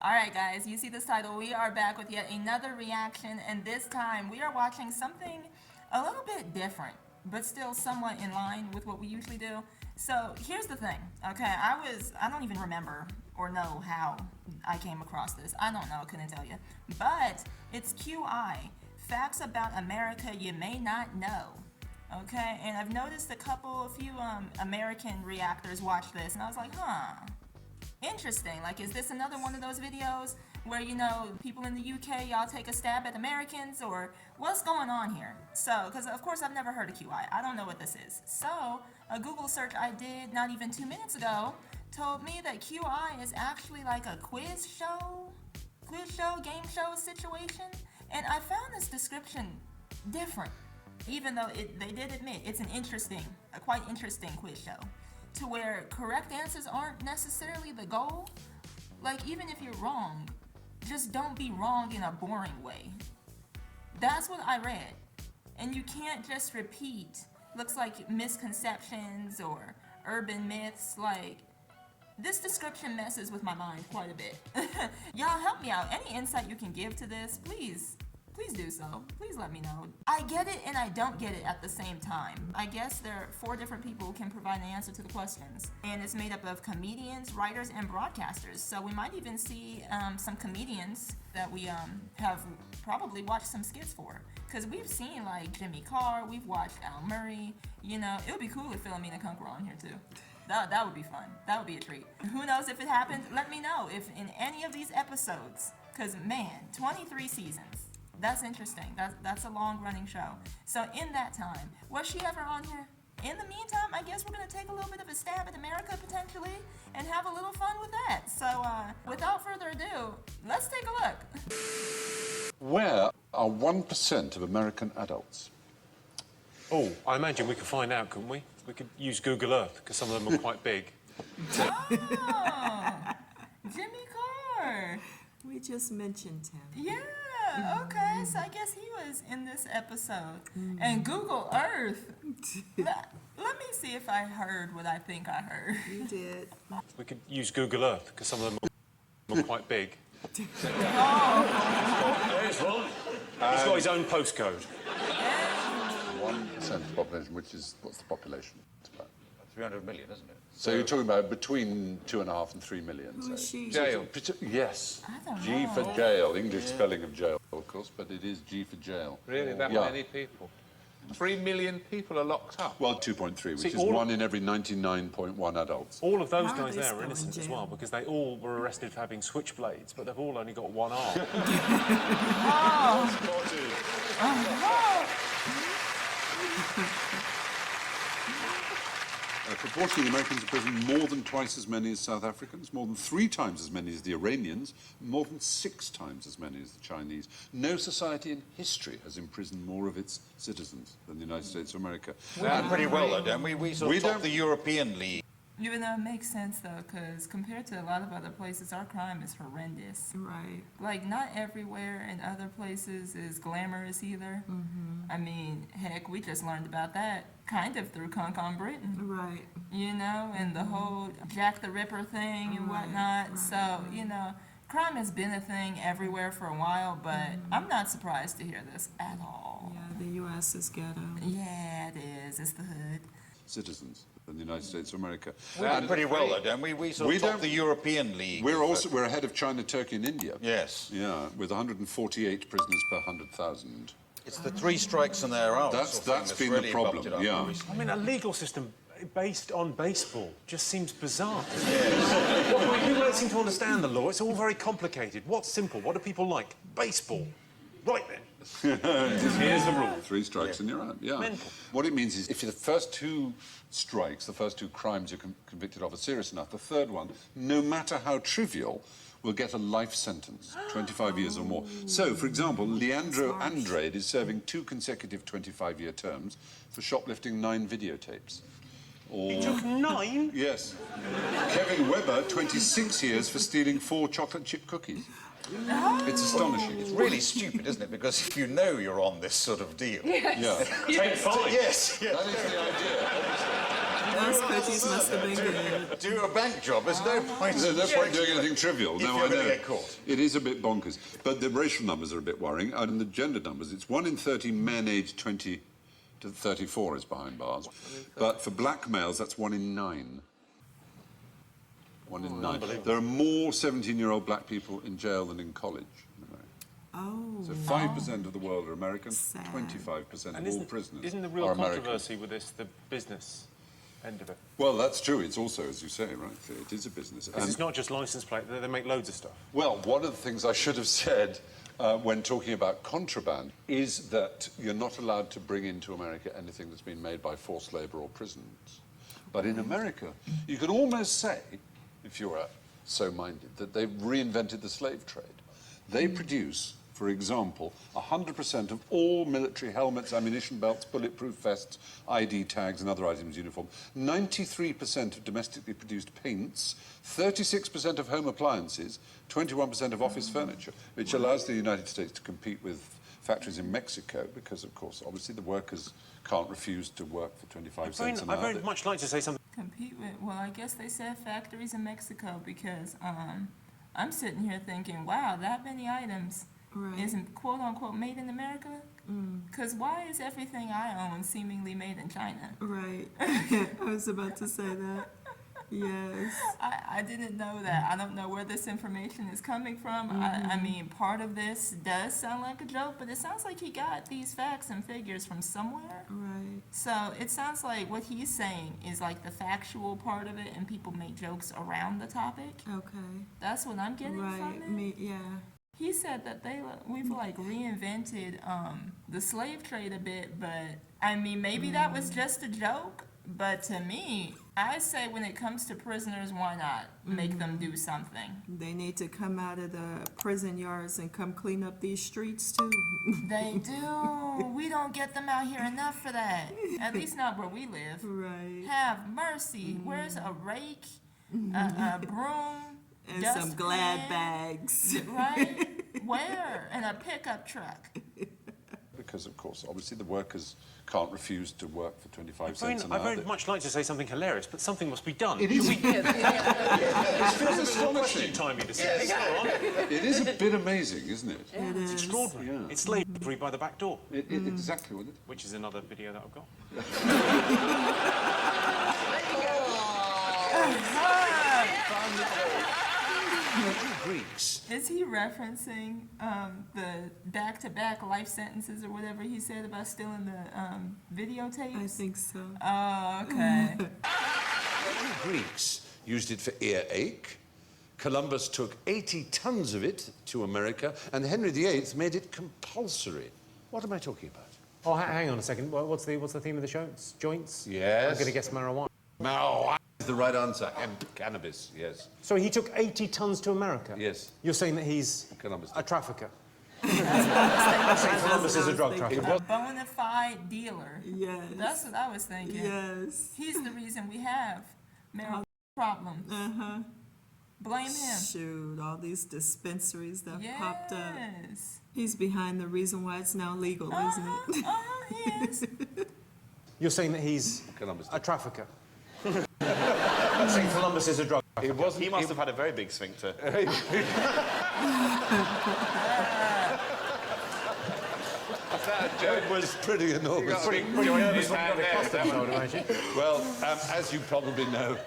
Alright guys, you see this title, we are back with yet another reaction, and this time we are watching something a little bit different, but still somewhat in line with what we usually do. So here's the thing, okay, I don't even remember or know how I came across this. I don't know, couldn't tell you. But it's QI, Facts About America You May Not Know. Okay, and I've noticed a few American reactors watch this, and I was like, interesting. Like, is this another one of those videos where, you know, people in the UK, y'all take a stab at Americans, or what's going on here? So, because of course I've never heard of QI. I don't know what this is. So, a Google search I did not even 2 minutes ago told me that QI is actually like a quiz show, game show situation. And I found this description different, even though they did admit it's a quite interesting quiz show, to where correct answers aren't necessarily the goal. Like, even if you're wrong, just don't be wrong in a boring way. That's what I read. And you can't just repeat, looks like misconceptions or urban myths. Like, this description messes with my mind quite a bit. Y'all help me out. Any insight you can give to this, please do so. Please let me know. I get it and I don't get it at the same time. I guess there are 4 different people who can provide an answer to the questions. And it's made up of comedians, writers, and broadcasters. So we might even see some comedians that we have probably watched some skits for. Because we've seen like Jimmy Carr, we've watched Al Murray. You know, it would be cool if Philomena Kunk were on here too. That would be fun. That would be a treat. Who knows if it happened? Let me know if in any of these episodes. Because man, 23 seasons. That's interesting. That's a long-running show. So in that time, was she ever on here? In the meantime, I guess we're going to take a little bit of a stab at America, potentially, and have a little fun with that. So without further ado, let's take a look. Where are 1% of American adults? Oh, I imagine we could find out, couldn't we? We could use Google Earth, because some of them are quite big. Oh, Jimmy Carr. We just mentioned him. Yeah, okay, so I guess he was in this episode. And Google Earth. Let me see if I heard what I think I heard. You did. We could use Google Earth, because some of them are quite big. There's one. He's got his own postcode. 1% of the population, what's the population? It's about 300 million, isn't it? So you're talking about between 2.5 and 3 million. Who is she? Jail. Yes. I don't G know. for jail. English spelling of jail, of course, but it is G for jail. Really, that Yeah. many people? 3 million people are locked up. Well, 2.3, which See, is all- 1 in every 99.1 adults. All of those How are guys they there still are in innocent as jail? well, because they all were arrested for having switchblades, but they've all only got one arm. Proportionally, Americans in prison more than twice as many as South Africans, more than 3 times as many as the Iranians, more than 6 times as many as the Chinese. No society in history has imprisoned more of its citizens than the United States of America. We're doing pretty well, though, don't we? We sort We of top don't- the European league. Even though it makes sense, though, because compared to a lot of other places, our crime is horrendous. Right. Like, not everywhere in other places is glamorous either. I mean, heck, we just learned about that kind of through Kunk on Britain, Right. you know, and the whole Jack the Ripper thing and Right, whatnot. right, So, you know, crime has been a thing everywhere for a while, but I'm not surprised to hear this at all. Yeah, the U.S. is ghetto. Yeah, it is. It's the hood. Citizens than the United States of America. We're doing pretty well, though, don't we? We sort We of top don't- the European league. We're ahead of China, Turkey, and India. Yes. Yeah, with 148 prisoners per 100,000. It's the 3 strikes and they're out. That's been the problem, yeah. I mean, a legal system based on baseball just seems bizarre. Well, people don't seem to understand the law. It's all very complicated. What's simple? What do people like? Baseball. Right then. Here's the rule. 3 strikes and you're out, yeah. Mental. What it means is if the first 2 strikes, the first 2 crimes you're convicted of are serious enough, the third one, no matter how trivial, will get a life sentence, 25 years or more. So, for example, Leandro Andrade is serving 2 consecutive 25-year terms for shoplifting 9 videotapes. Or... It took 9? Yes. Kevin Webber, 26 years for stealing 4 chocolate chip cookies. It's astonishing. It's really stupid, isn't it? Because if you know you're on this sort of deal... Yeah. Take 5. Yes, yes. That is the idea. Those cookies must have been good. Do a bank job. There's no point. There's no point doing anything trivial. If No, you're I gonna know. get caught. It is a bit bonkers. But the racial numbers are a bit worrying. And the gender numbers, it's 1 in 30 men aged 20 to 34 is behind bars. But for black males, that's 1 in 9. 1 in 9. There are more 17-year-old black people in jail than in college in America. Oh, So 5% of the world are American, Sad. 25% And of all prisoners isn't the real are American. controversy with this the business end of it? Well, that's true. It's also, as you say, right, it is a business. Because And- it's not just license plate, they make loads of stuff. Well, one of the things I should have said when talking about contraband is that you're not allowed to bring into America anything that's been made by forced labour or prisons. But in America, you can almost say, if you are so minded, that they've reinvented the slave trade. They produce, for example, 100% of all military helmets, ammunition belts, bulletproof vests, ID tags and other items uniform, 93% of domestically produced paints, 36% of home appliances, 21% of office furniture, which allows the United States to compete with factories in Mexico because, of course, obviously the workers can't refuse to work for 25 cents an I'd hour. very much like to say something. Compete with, well, I guess they said factories in Mexico because I'm sitting here thinking, wow, that many items right. isn't quote unquote made in America? Because why is everything I own seemingly made in China? Right. I was about to say that. Yes. I didn't know that. I don't know where this information is coming from. I mean, part of this does sound like a joke, but it sounds like he got these facts and figures from somewhere. Right. So it sounds like what he's saying is like the factual part of it, and people make jokes around the topic. Okay. That's what I'm getting from Right. it. Yeah. He said that we've like reinvented the slave trade a bit, but I mean maybe that was just a joke. But to me, I say when it comes to prisoners, why not make them do something? They need to come out of the prison yards and come clean up these streets too. They do. We don't get them out here enough for that. At least not where we live. Right. Have mercy. Where's a rake, a broom, And some dustpan? glad bags. Right? Where? And a pickup truck. Because, of course, obviously the workers can't refuse to work for 25 cents an I'd hour. very much like to say something hilarious, but something must be done. It is, It feels astonishing timey to say. Go on. it is a bit amazing, isn't it? It is. Extraordinary. Yeah. It's slavery by the back door, Exactly what it which is another video that I've got. Greeks. Is he referencing the back-to-back life sentences or whatever he said about stealing the videotapes? I think so. Oh, okay. Greeks used it for earache. Columbus took 80 tons of it to America, and Henry VIII made it compulsory. What am I talking about? Oh, hang on a second. What's the theme of the show? It's joints? Yes. I'm going to guess marijuana. Marijuana is the right answer. Cannabis, yes. So he took 80 tons to America? Yes. You're saying that he's Columbus a did. trafficker? I'm saying Columbus is a drug That's what I was trafficker. A bona fide dealer. Yes. That's what I was thinking. Yes. He's the reason we have marijuana problems. Blame him. Shoot, all these dispensaries that popped up. Yes. He's behind the reason why it's now legal, isn't it? He is. You're saying that he's Columbus a did. trafficker? I'm saying Columbus is a drug trafficker. It wasn't. He must have had a very big sphincter. That joke was pretty enormous. Pretty nervous when you got a custard, I would imagine. Well, as you probably know,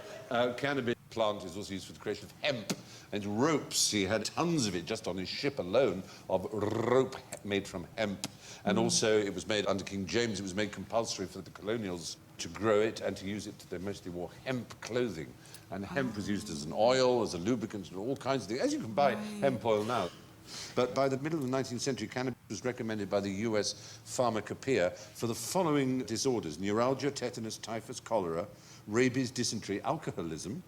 cannabis plant is also used for the creation of hemp and ropes. He had tons of it just on his ship alone of rope made from hemp. And also it was made under King James, it was made compulsory for the colonials to grow it and to use it. They mostly wore hemp clothing. And hemp was used as an oil, as a lubricant, and all kinds of things, as you can buy hemp oil now. But by the middle of the 19th century, cannabis was recommended by the US Pharmacopoeia for the following disorders: neuralgia, tetanus, typhus, cholera, rabies, dysentery, alcoholism,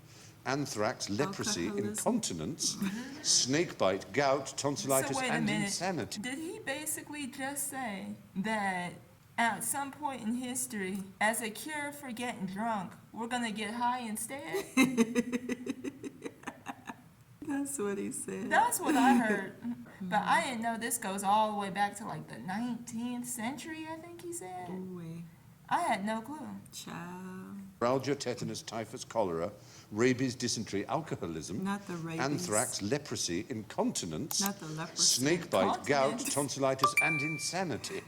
anthrax, leprosy, Alcoholism. incontinence, snakebite, gout, tonsillitis, So wait a and minute. insanity. Did he basically just say that at some point in history, as a cure for getting drunk, we're gonna get high instead? That's what he said. That's what I heard. But I didn't know this goes all the way back to like the 19th century, I think he said. Ooh, I had no clue. child. neuralgia, tetanus, typhus, cholera, rabies, dysentery, alcoholism, Not the rabies. anthrax, leprosy, incontinence, Not the leprosy. snake bite, gout, Incontinence. tonsillitis, and insanity.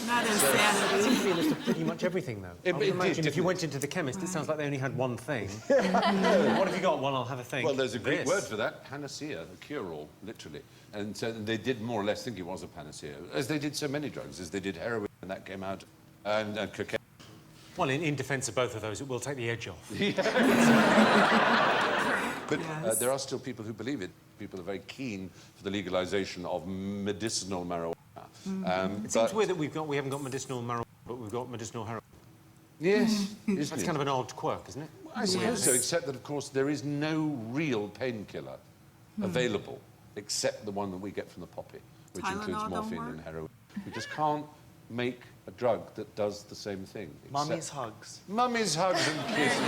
Not insanity. Seems to be a list of pretty much everything, though. I would it did, imagine if didn't you it? went into the chemist, it sounds like they only had one thing. What have you got? Well, I'll have a think. Well, there's a Greek This. word for that, panacea, a cure-all, literally. And so they did more or less think it was a panacea, as they did so many drugs, as they did heroin, and that came out, and cocaine. Well, in defence of both of those, it will take the edge off. But Yes. there are still people who believe it. People are very keen for the legalisation of medicinal marijuana. It seems weird that we haven't got medicinal marijuana, but we've got medicinal heroin. Yes, isn't That's it? kind of an odd quirk, isn't it? I suppose so, Yes. except that, of course, there is no real painkiller available except the one that we get from the poppy, which Tylenol includes don't morphine work? and heroin. We just can't make a drug that does the same thing. Mummy's hugs. Mummy's hugs and kisses.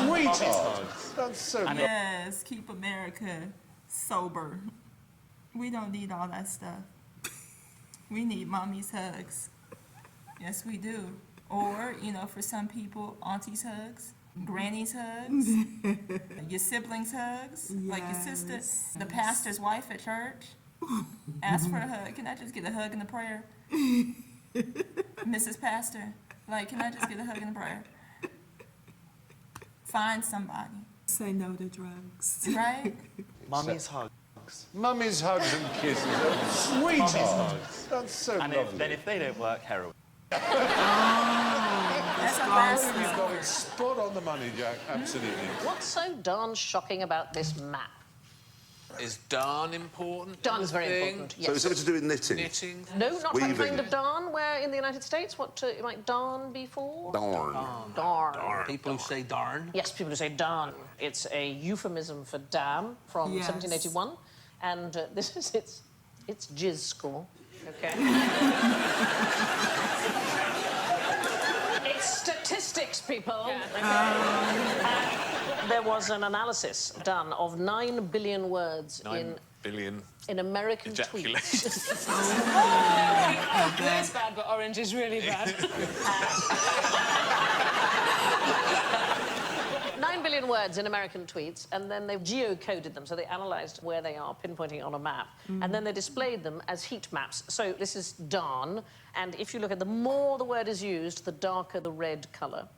Sweetheart. That's so lovely. Yes, keep America sober. We don't need all that stuff. We need mommy's hugs. Yes, we do. Or, you know, for some people, auntie's hugs, granny's hugs, your siblings' hugs, like your sister, Yes. the pastor's wife at church. Ask for a hug. Can I just get a hug and a prayer? Mrs. Pastor, like, can I just get a hug and a prayer? Find somebody, Say no to drugs. right? Mummy's hugs. Mummy's hugs and kisses. Oh, sweetheart. That's so And lovely. then if they don't work, heroin. That's a first. You've got it spot on the money, Jack. Absolutely. What's so darn shocking about this map? Is darn important? Darn is very Thing? important, So yes. it's something to do with knitting? Knitting? No, not that Weaving. kind of darn, where in the United States, what might darn be for? Darn. Darn. People who say darn? Yes, people who say darn. It's a euphemism for damn from Yes. 1781, and this is its jizz score, okay? It's statistics, people. There was an analysis done of 9 billion words 9 billion in American ejaculate. tweets. It's bad, but orange is really bad. 9 billion words in American tweets, and then they've geocoded them, so they analysed where they are, pinpointing on a map, and then they displayed them as heat maps. So this is darn, and if you look at the more the word is used, the darker the red colour.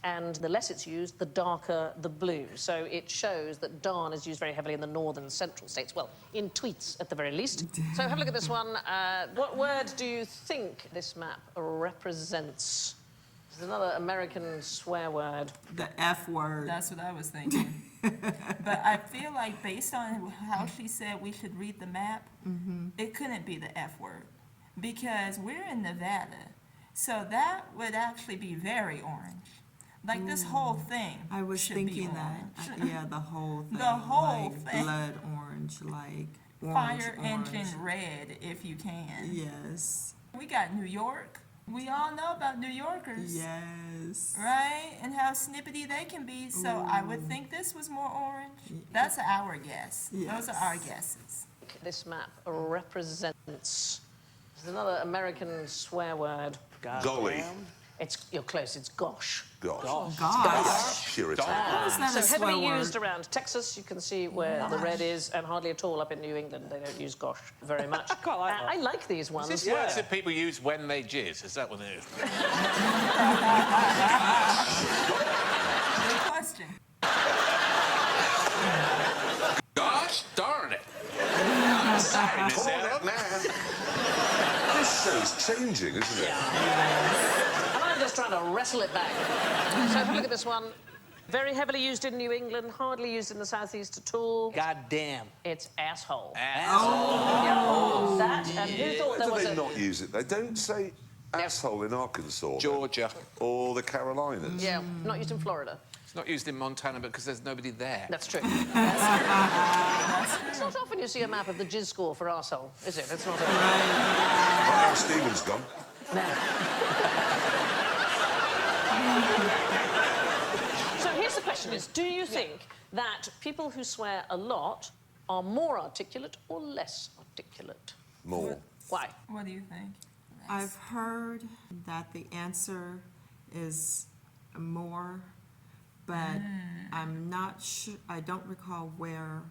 And the less it's used, the darker the blue. So it shows that darn is used very heavily in the northern central states. Well, in tweets, at the very least. So have a look at this one. What word do you think this map represents? There's another American swear word. The F word. That's what I was thinking. But I feel like based on how she said we should read the map, it couldn't be the F word. Because we're in Nevada. So that would actually be very orange. Like this whole thing I was should be thinking that. orange. Yeah, the whole thing. The whole like thing. Blood orange, like orange, Fire orange. engine red, if you can. Yes. We got New York. We all know about New Yorkers. Yes. Right? And how snippety they can be. So I would think this was more orange. That's our guess. Those are our guesses. This map represents. There's another American swear word. Golly. You're close. It's gosh. Gosh. Gosh. Puritan. How is that So a swear heavily word? used around Texas. You can see where the red is, and hardly at all up in New England. They don't use gosh very much. quite like that. I like these ones. Is this words that people use when they jizz? Is that what it is? Good question. Gosh darn it! Come on up now. This show's changing, isn't it? And I'm just trying to wrestle it back. So have a look at this one. Very heavily used in New England, hardly used in the southeast at all. God damn. It's asshole. Asshole. That, and who thought Why there do was they a... not use it? They don't say asshole in Arkansas. then. Georgia. Or the Carolinas. Yeah, not used in Florida. It's not used in Montana because there's nobody there. That's true. It's not often you see a map of the jizz score for arsehole, is it? It's not a... Now Stephen's gone. So here's the question is, do you think that people who swear a lot are more articulate or less articulate? More. Why? What do you think? I've heard that the answer is more but I'm not sure, I don't recall where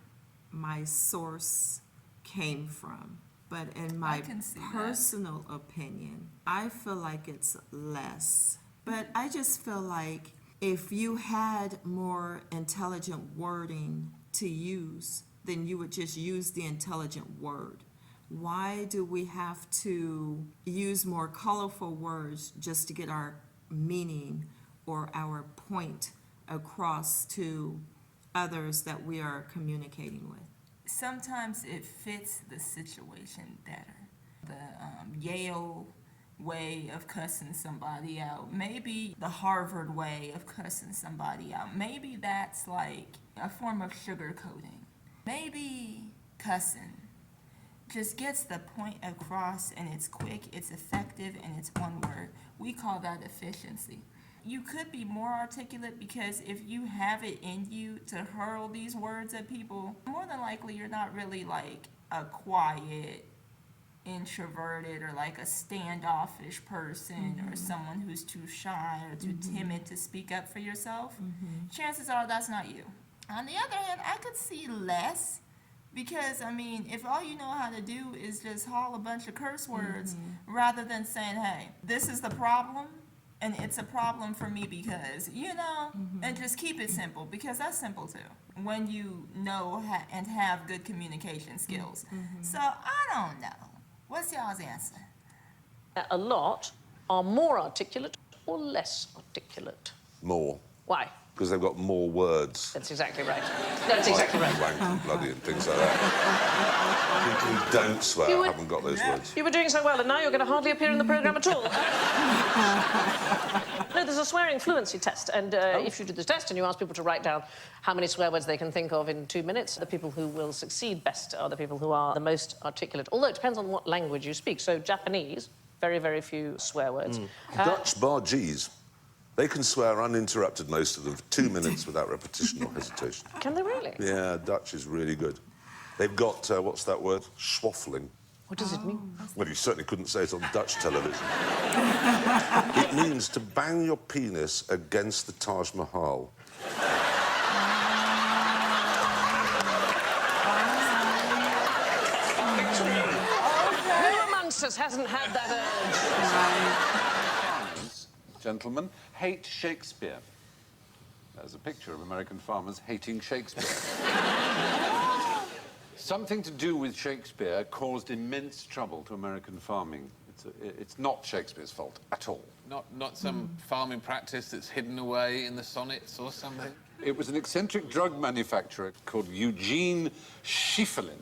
my source came from. But in my can see that. personal opinion, I feel like it's less. But I just feel like if you had more intelligent wording to use, then you would just use the intelligent word. Why do we have to use more colorful words just to get our meaning or our point across to others that we are communicating with? Sometimes it fits the situation better. The Yale way of cussing somebody out, maybe the Harvard way of cussing somebody out, maybe that's like a form of sugarcoating. Maybe cussing just gets the point across and it's quick, it's effective, and it's one word. We call that efficiency. You could be more articulate because if you have it in you to hurl these words at people, more than likely you're not really like a quiet, introverted, or like a standoffish person or someone who's too shy or too timid to speak up for yourself. Chances are that's not you. On the other hand, I could see less because, I mean, if all you know how to do is just haul a bunch of curse words rather than saying, hey, this is the problem, and it's a problem for me because, you know, and just keep it simple because that's simple too when you know and have good communication skills. So I don't know. What's y'all's answer? A lot are more articulate or less articulate. More. Why? Because they've got more words. That's exactly right. That's exactly right. Wank and bloody and things like that. People who don't swear You would- haven't got those words. You were doing so well, and now you're going to hardly appear in the programme at all. No, there's a swearing fluency test, and if you do the test and you ask people to write down how many swear words they can think of in 2 minutes, the people who will succeed best are the people who are the most articulate. Although it depends on what language you speak. So Japanese, very, very few swear words. Dutch bargees. They can swear uninterrupted, most of them, for 2 minutes without repetition or hesitation. Can they really? Yeah, Dutch is really good. They've got, what's that word? Schwaffling. What does it mean? Well, you certainly couldn't say it on Dutch television. It means to bang your penis against the Taj Mahal. Who amongst us hasn't had that urge? Gentlemen, hate Shakespeare. There's a picture of American farmers hating Shakespeare. Something to do with Shakespeare caused immense trouble to American farming. It's not Shakespeare's fault at all. Not some farming practice that's hidden away in the sonnets or something. It was an eccentric drug manufacturer called Eugene Schieffelin.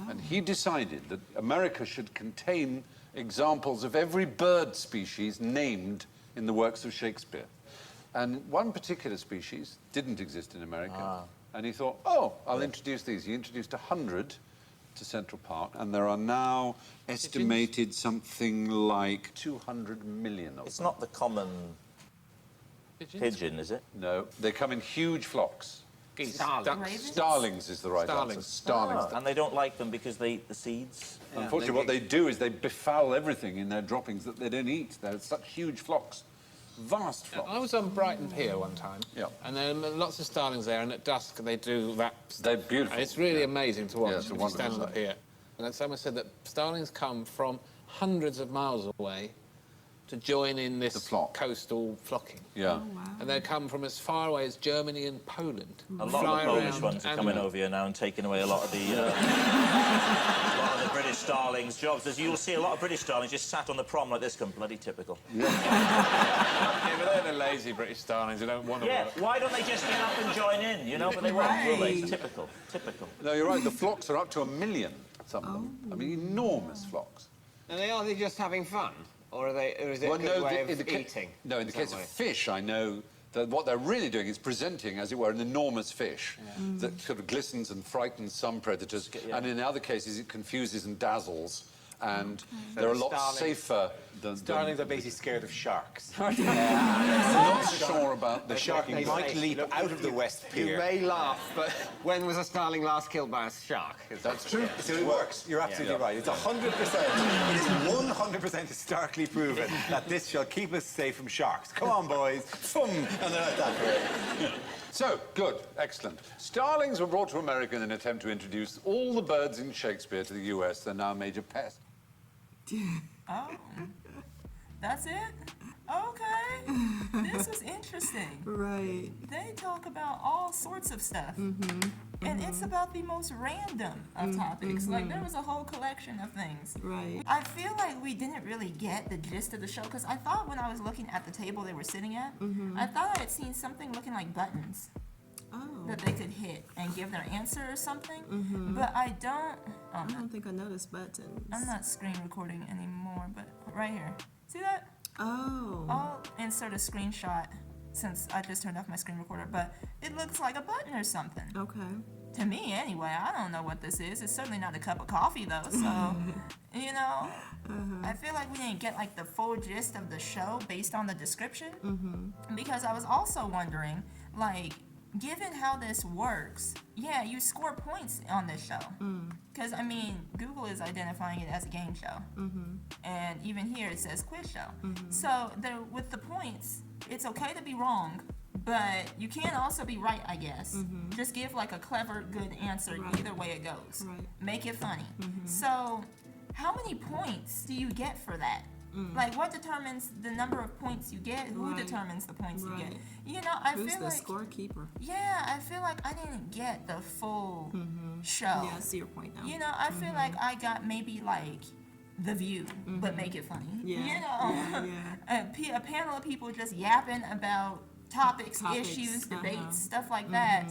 And he decided that America should contain examples of every bird species named in the works of Shakespeare. And one particular species didn't exist in America. And he thought, oh, I'll introduce these. He introduced 100 to Central Park, and there are now estimated something like 200 million of It's them. not the common pigeon, is it? No, they come in huge flocks. Geese, Ravens? ducks. Starlings is the right answer. Starlings. Starlings. And they don't like them because they eat the seeds? Unfortunately, what they do is they befoul everything in their droppings that they don't eat. They're such huge flocks. Vast flocks. I was on Brighton Pier one time, Yeah. and there are lots of starlings there, and at dusk they do that. They're beautiful. And it's really amazing to watch. Yeah, it's a when you wonderful stand on the sight. pier. And then someone said that starlings come from hundreds of miles away to join in The this flock. coastal flocking. Yeah. And they come from as far away as Germany and Poland. A lot of the Polish ones are coming over here now and taking away a lot of the, a lot of the British starlings' jobs. You'll see a lot of British starlings just sat on the prom like this, come bloody typical. Yeah, but they're the lazy British starlings who don't want to Yeah, work. why don't they just get up and join in, you know? But they won't, will they? It's typical, typical. No, you're right. The flocks are up to 1 million, some of them. I mean, enormous flocks. And are they just having fun? Or is it Well, a good way in of the ca- eating? No, in the case of Someway? fish, I know that what they're really doing is presenting, as it were, an enormous fish that sort of glistens and frightens some predators, and in other cases it confuses and dazzles and they're a lot starlings- safer than... Starlings are basically scared of sharks. I'm not sure about the Shark They might say- leap look, out of the West You Pier. may laugh, but when was a starling last killed by a shark? That's true. So it works. You're absolutely right. It's 100%. It is 100% historically proven that this shall keep us safe from sharks. Come on, boys. Thum! And then like that. So, good, excellent. Starlings were brought to America in an attempt to introduce all the birds in Shakespeare to the US. They're now a major pest. Oh, that's it? Okay. This is interesting. Right. They talk about all sorts of stuff. And it's about the most random of topics. Like, there was a whole collection of things. Right. I feel like we didn't really get the gist of the show, because I thought when I was looking at the table they were sitting at, I thought I had seen something looking like buttons Oh, that they could hit and give their answer or something. But I don't... I don't think I noticed buttons. I'm not screen recording anymore, but right here. See that? Oh. I'll insert a screenshot since I just turned off my screen recorder, but it looks like a button or something. Okay. To me, anyway. I don't know what this is. It's certainly not a cup of coffee, though, so, you know. I feel like we didn't get, like, the full gist of the show based on the description. Because I was also wondering, like, given how this works, yeah, you score points on this show. Because, I mean, Google is identifying it as a game show. And even here it says quiz show. So with the points, it's okay to be wrong, but you can also be right, I guess. Just give like a clever, good answer Right. either way it goes. Right. Make it funny. So how many points do you get for that? Like, what determines the number of points you get? Who Right. determines the points you get? Right. You know, I Who's feel the like... scorekeeper? Yeah, I feel like I didn't get the full show. Yeah, I see your point now. You know, I feel like I got maybe like The View, but make it funny. Yeah, You know, yeah, a panel of people just yapping about topics, Topics, issues, debates, uh-huh. stuff like that.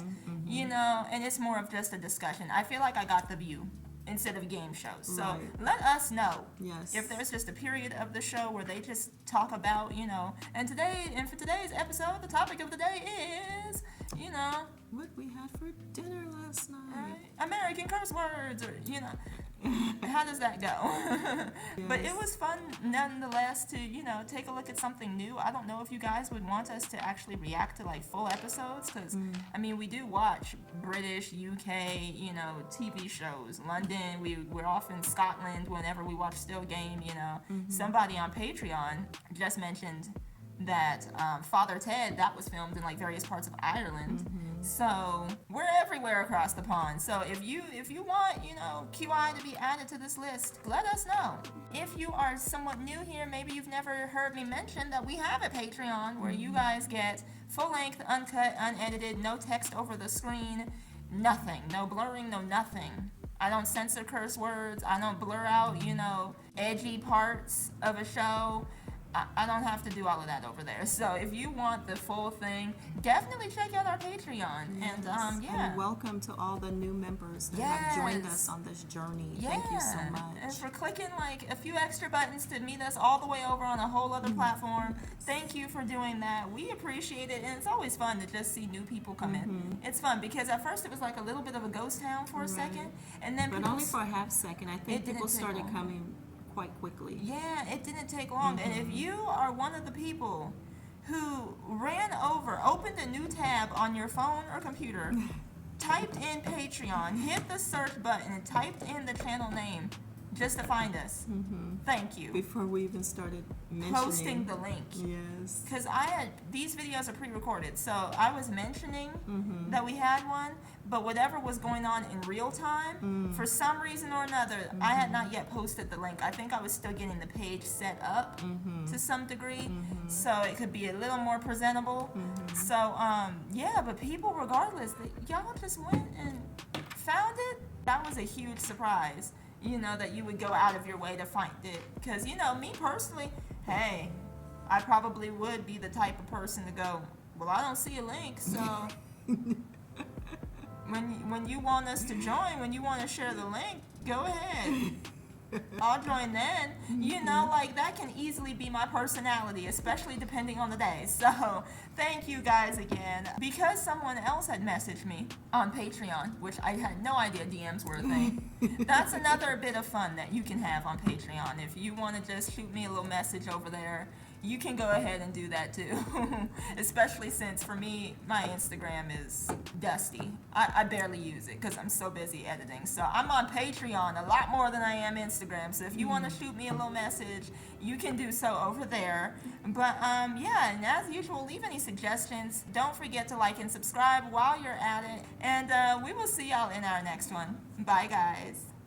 You know, and it's more of just a discussion. I feel like I got The View instead of game shows. So Right. let us know Yes. if there's just a period of the show where they just talk about, you know, and for today's episode, the topic of the day is, you know, What we had for dinner last night. right? American curse words, or you know, how does that go? But it Yes. was fun nonetheless to, you know, take a look at something new. I don't know if you guys would want us to actually react to like full episodes, because I mean, we do watch British, UK, you know, TV shows. London, we're off in Scotland whenever we watch Still Game. You know, somebody on Patreon just mentioned that Father Ted, that was filmed in like various parts of Ireland. So we're everywhere across the pond. So if you want, you know, QI to be added to this list, let us know. If you are somewhat new here, maybe you've never heard me mention that we have a Patreon where you guys get full-length, uncut, unedited, no text over the screen, nothing, no blurring, no nothing. I don't censor curse words. I don't blur out, you know, edgy parts of a show. I don't have to do all of that over there. So if you want the full thing, definitely check out our Patreon. And yeah. And welcome to all the new members that have joined Yes. us on this journey. Yeah. Thank you so much. And for clicking like a few extra buttons to meet us all the way over on a whole other platform, thank you for doing that. We appreciate it, and it's always fun to just see new people come in. It's fun because at first it was like a little bit of a ghost town for a second, and then But people only for a half second. I It think didn't people take started long. coming quite quickly. Yeah, it didn't take long. And if you are one of the people who ran over, opened a new tab on your phone or computer, typed in Patreon, hit the search button, and typed in the channel name just to find us, thank you. Before we even started mentioning. Posting the link. Yes. Because these videos are pre-recorded, so I was mentioning that we had one, but whatever was going on in real time, for some reason or another, I had not yet posted the link. I think I was still getting the page set up to some degree, so it could be a little more presentable. So, yeah, but people, regardless, y'all just went and found it. That was a huge surprise. You know, that you would go out of your way to find it. Because, you know, me personally, hey, I probably would be the type of person to go, well, I don't see a link, so when you want us to join, when you want to share the link, go ahead. I'll join then. You know, like that can easily be my personality, especially depending on the day. So thank you guys again. Because someone else had messaged me on Patreon, which I had no idea DMs were a thing. That's another bit of fun that you can have on Patreon. If you want to just shoot me a little message over there, you can go ahead and do that too. Especially since for me, my Instagram is dusty. I barely use it because I'm so busy editing. So I'm on Patreon a lot more than I am Instagram. So if you want to shoot me a little message, you can do so over there. But yeah, and as usual, leave any suggestions. Don't forget to like and subscribe while you're at it. And we will see y'all in our next one. Bye, guys.